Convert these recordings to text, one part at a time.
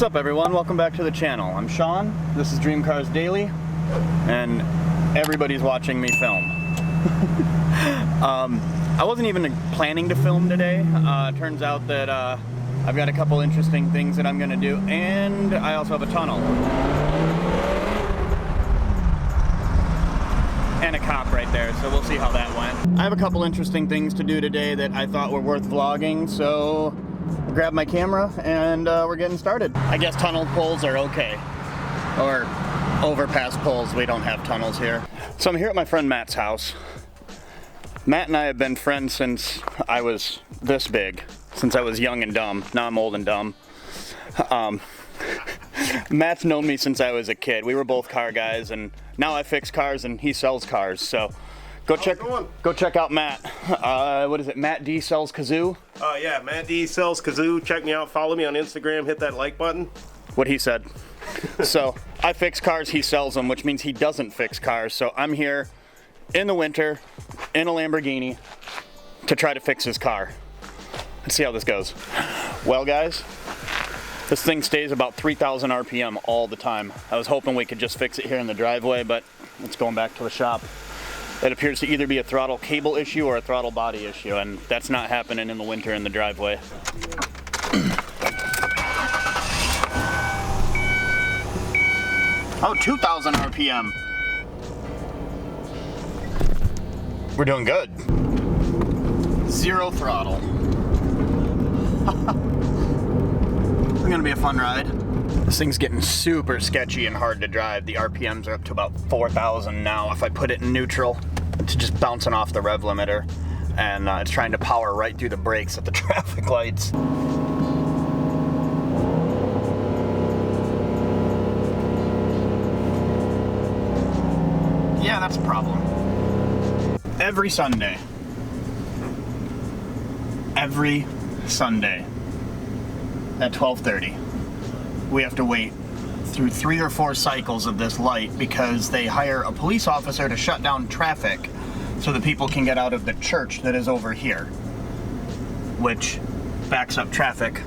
What's up everyone, welcome back to the channel. I'm Sean, this is Dream Cars Daily, and everybody's watching me film. I wasn't even planning to film today. Turns out that I've got a couple interesting things that I'm gonna do, and I also have a tunnel. And a cop right there, so we'll see how that went. I have a couple interesting things to do today that I thought were worth vlogging, so I grabbed my camera and we're getting started. I guess tunnel poles are okay. Or overpass poles, we don't have tunnels here. So I'm here at my friend Matt's house. Matt and I have been friends since I was this big, since I was young and dumb. Now I'm old and dumb. Matt's known me since I was a kid. We were both car guys, and now I fix cars and he sells cars. So go check out Matt. What is it? Matt D sells kazoo. Yeah, Matt D sells kazoo. Check me out. Follow me on Instagram. Hit that like button. What he said. So I fix cars, he sells them, which means he doesn't fix cars. So I'm here in the winter in a Lamborghini to try to fix his car. Let's see how this goes. Well, guys, this thing stays about 3,000 RPM all the time. I was hoping we could just fix it here in the driveway, but it's going back to the shop. It appears to either be a throttle cable issue or a throttle body issue, and that's not happening in the winter in the driveway. Oh, 2,000 RPM. We're doing good. Zero throttle. It's gonna be a fun ride. This thing's getting super sketchy and hard to drive. The RPMs are up to about 4,000 now. If I put it in neutral, it's just bouncing off the rev limiter, and it's trying to power right through the brakes at the traffic lights. Yeah, that's a problem. Every Sunday at 12:30, we have to wait through 3 or 4 cycles of this light because they hire a police officer to shut down traffic so that people can get out of the church that is over here, which backs up traffic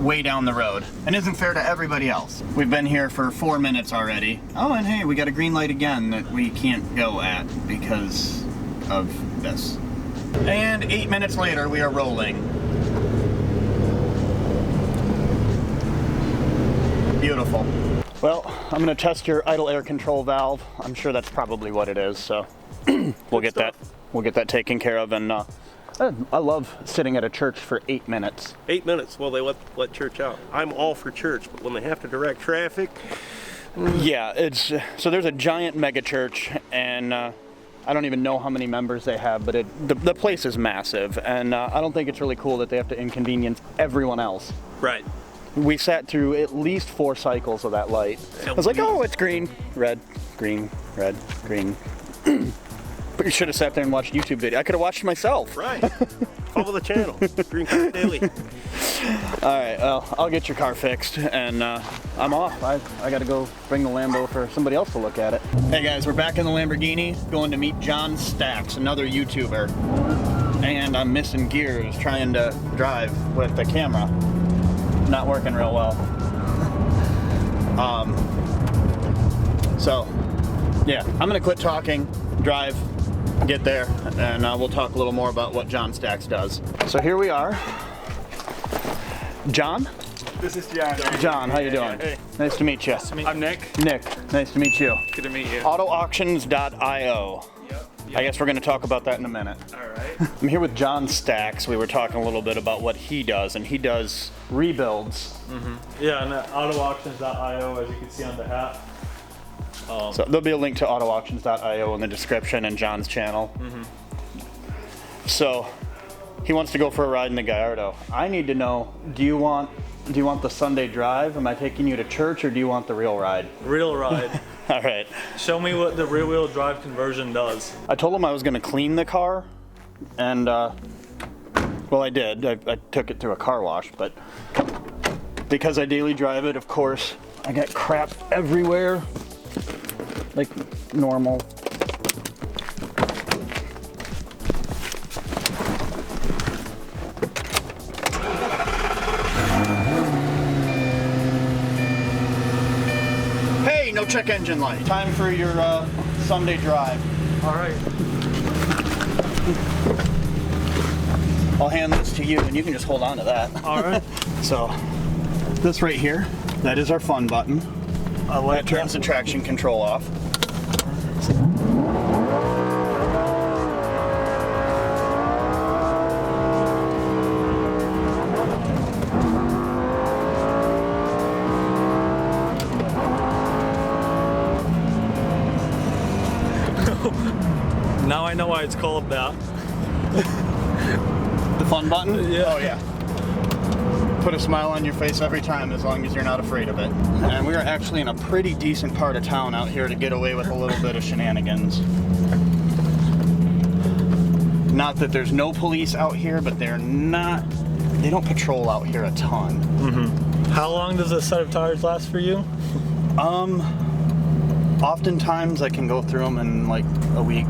way down the road and isn't fair to everybody else. We've been here for 4 minutes already. Oh, and hey, we got a green light again that we can't go at because of this. And 8 minutes later, we are rolling. Beautiful. Well, I'm gonna test your idle air control valve. I'm sure that's probably what it is, so we'll get that taken care of. And I love sitting at a church for 8 minutes. 8 minutes? Well, they let church out. I'm all for church, but when they have to direct traffic... Yeah, so there's a giant mega church, and I don't even know how many members they have, but the place is massive, and I don't think it's really cool that they have to inconvenience everyone else. Right. We sat through at least 4 cycles of that light. I was like, oh, it's green, red, green, red, green. But you should have sat there and watched YouTube video. I could have watched myself. Right. Follow the channel. Dream Cars Daily. All right, well, I'll get your car fixed, and I'm off. I got to go bring the Lambo for somebody else to look at it. Hey guys, we're back in the Lamborghini, going to meet JohnStax, another YouTuber. And I'm missing gears trying to drive with the camera. Not working real well. So, yeah, I'm gonna quit talking, drive, get there, and we'll talk a little more about what JohnStax does. So here we are. John? This is John. John, how you doing? Hey. Nice to meet you. Nice to meet you. I'm Nick. Nick, nice to meet you. Good to meet you. Autoauctions.io. Yep. I guess we're going to talk about that in a minute. All right. I'm here with JohnStax. We were talking a little bit about what he does, and he does rebuilds. Yeah, and autoauctions.io, as you can see on the hat. So there'll be a link to autoauctions.io in the description and John's channel. So he wants to go for a ride in the Gallardo. I need to know, do you want the Sunday drive? Am I taking you to church, or do you want the real ride? Real ride. All right. Show me what the rear wheel drive conversion does. I told him I was going to clean the car, and well, I did. I took it through a car wash, but because I daily drive it, of course, I got crap everywhere, like normal. Check engine light. Time for your Sunday drive. All right. I'll hand this to you and you can just hold on to that. All right. So, this right here, that is our fun button. That turns the traction control off. Now I know why it's called that. The fun button? Yeah. Oh yeah. Put a smile on your face every time as long as you're not afraid of it. And we are actually in a pretty decent part of town out here to get away with a little bit of shenanigans. Not that there's no police out here, but they don't patrol out here a ton. Mm-hmm. How long does a set of tires last for you? Oftentimes I can go through them in like a week.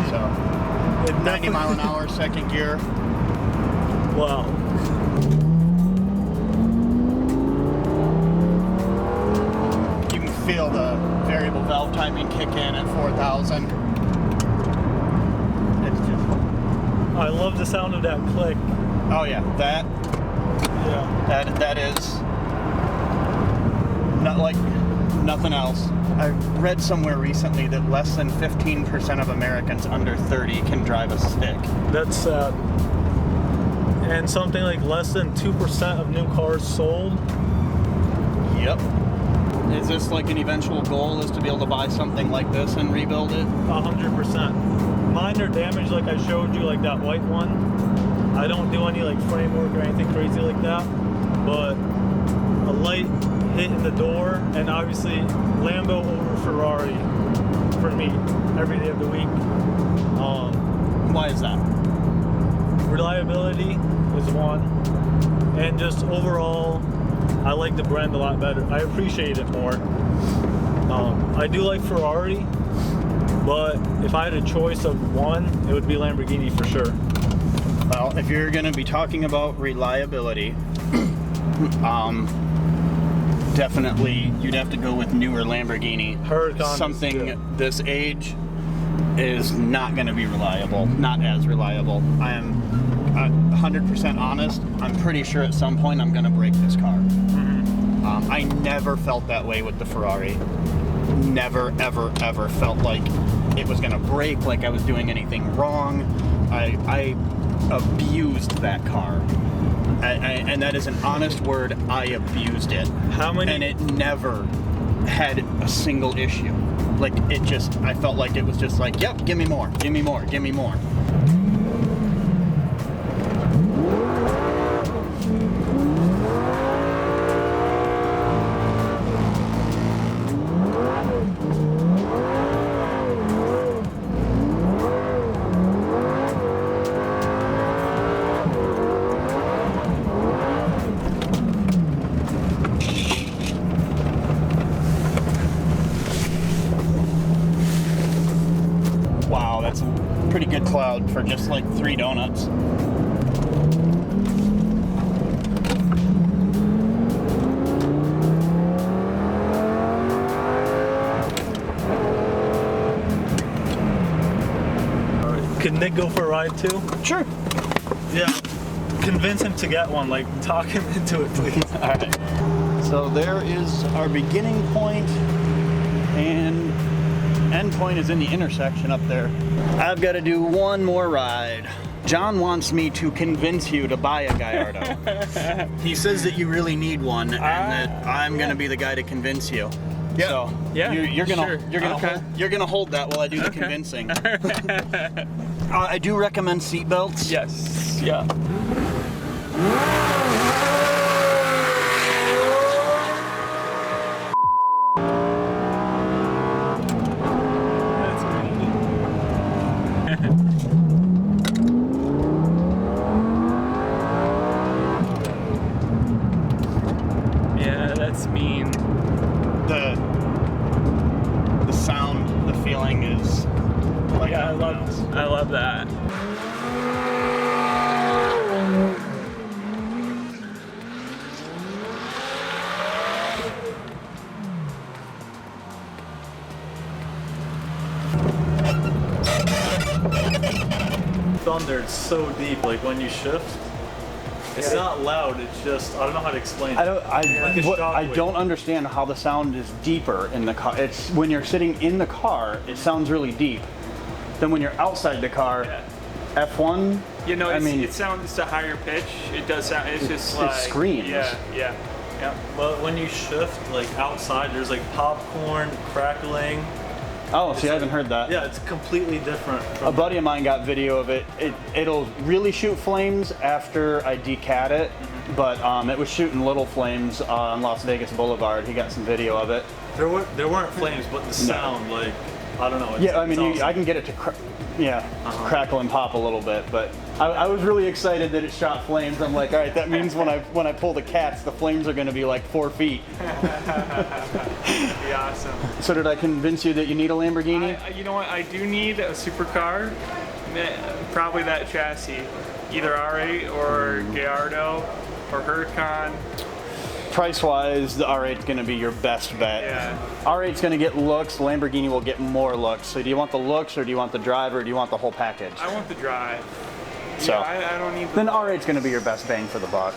So, 90 mile an hour, second gear. Wow. You can feel the variable valve timing kick in at 4,000. It's just... I love the sound of that click. Oh yeah, that that is not like nothing else. I read somewhere recently that less than 15% of Americans under 30 can drive a stick. That's sad. And something like less than 2% of new cars sold. Yep. Is this like an eventual goal, is to be able to buy something like this and rebuild it? 100%. Mine are damaged like I showed you, like that white one. I don't do any like framework or anything crazy like that. But a light hit in the door, and obviously Lambo over Ferrari for me every day of the week. Why is that? Reliability is one, and just overall I like the brand a lot better. I appreciate it more. I do like Ferrari, but if I had a choice of one, it would be Lamborghini for sure. Well, if you're going to be talking about reliability, definitely you'd have to go with newer Lamborghini. Something this age is not going to be reliable, not as reliable. I am 100% honest. I'm pretty sure at some point I'm going to break this car. Mm-hmm. I never felt that way with the Ferrari. Never, ever, ever felt like it was going to break, like I was doing anything wrong. I abused that car. And that is an honest word. I abused it. How many? And it never had a single issue. Like, it just, I felt like it was just like, yep, give me more, give me more, give me more. Pretty good cloud for just like 3 donuts. Can Nick go for a ride too? Sure. Yeah. Convince him to get one. Like, talk him into it, please. All right. So there is our beginning point, and end point is in the intersection up there. I've got to do one more ride. John wants me to convince you to buy a Gallardo. He says that you really need one, and that I'm going to be the guy to convince you. Yeah. So yeah. You're gonna Okay. you're gonna hold that while I do the convincing. I do recommend seatbelts. Yes. Yeah. Yeah, that's mean. The sound, the feeling is like, yeah, I love that. thunder, it's so deep. Like when you shift, it's not loud. It's just, I don't know how to explain it. I don't understand how the sound is deeper in the car. It's when you're sitting in the car, it sounds really deep. Then when you're outside the car, F1. You know, it sounds, it's a higher pitch. It does sound. It's just like it screams. Yeah. But when you shift, like outside, there's like popcorn crackling. Oh, see, I haven't heard that. Yeah, it's completely different. A buddy of mine got video of it. It'll really shoot flames after I decat it, but it was shooting little flames on Las Vegas Boulevard. He got some video of it. There weren't flames, but the sound, like, I don't know. Yeah, I mean, awesome. I can get it to crackle and pop a little bit, but I was really excited that it shot flames. I'm like, all right, that means when I pull the cats, the flames are going to be like 4 feet. Yeah, awesome. So did I convince you that you need a Lamborghini? You know what? I do need a supercar. Probably that chassis, either R8 or Gallardo or Huracan. Price-wise, the R8 is going to be your best bet. Yeah. R8 is going to get looks. Lamborghini will get more looks. So do you want the looks, or do you want the drive, or do you want the whole package? I want the drive. So I don't need. Then R8's going to be your best bang for the buck.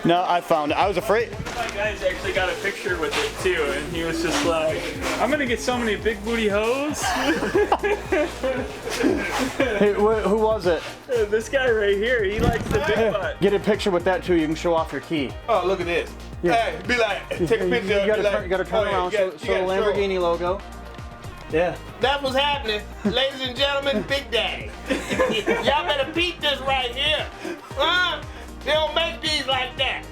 No, I found it. I was afraid. My guys actually got a picture with it too, and he was just like, "I'm gonna get so many big booty hoes." Hey, who was it? This guy right here, he likes the big butt. Get a picture with that too. You can show off your key. Oh, look at this. Yeah. Hey, be like, take a picture. You gotta turn around. So the Lamborghini logo. Yeah. That's what's happening, ladies and gentlemen. Big Daddy. Y'all better peep this right here. Huh? They don't make these like that.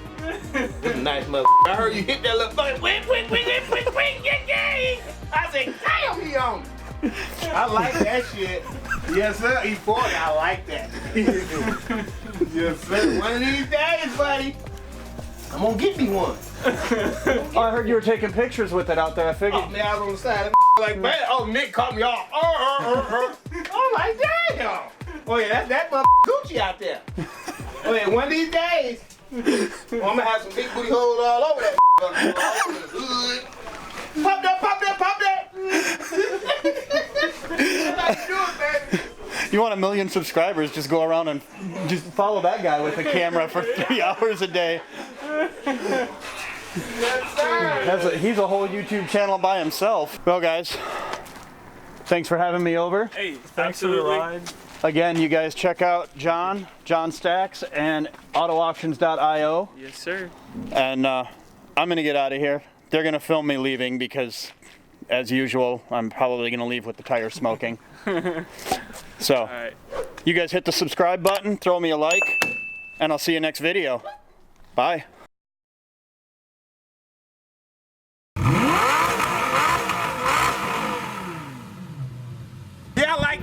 This a nice mother. I heard you hit that little fucking quick, yeah. I said, damn, he on it. I like that shit. Yes, sir. He's 40. I like that. Yes, sir. One of these days, buddy, I'm gonna get me one. Oh, I heard you were taking pictures with it out there. I figured. Oh, man, I was on the side. Like, man, oh, Nick caught me off. Oh, my damn. Oh, yeah, that mother Gucci out there. Oh, yeah, one of these days, I'm gonna have some big booty holes all over that. All over the hood. Pop that. That's how you do it, baby. You want 1 million subscribers? Just go around and just follow that guy with a camera for 3 hours a day. Yes, sir. He's a whole YouTube channel by himself. Well, guys, thanks for having me over. Hey, Thanks for the ride. Again, you guys check out JohnStax, and AutoAuctions.io. Yes, sir. And I'm gonna get out of here. They're gonna film me leaving because, as usual, I'm probably gonna leave with the tire smoking. So, All right. you guys hit the subscribe button, throw me a like, and I'll see you next video. Bye.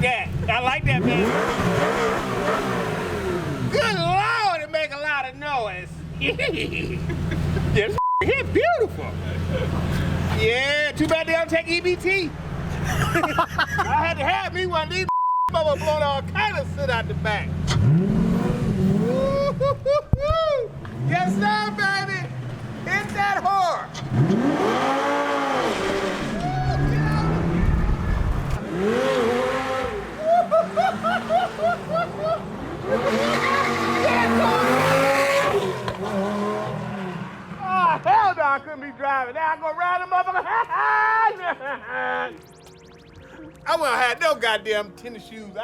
Yeah, I like that, man. Good Lord, it make a lot of noise. This here beautiful. Yeah, too bad they don't take EBT. I had to have me one of these blowing all kind of shit out the back. Woo-hoo-hoo-hoo. Yes, sir, baby. Hit that whore. Oh, hell no, I couldn't be driving. Now I'm gonna ride a motherfucker. I wouldn't have had no goddamn tennis shoes.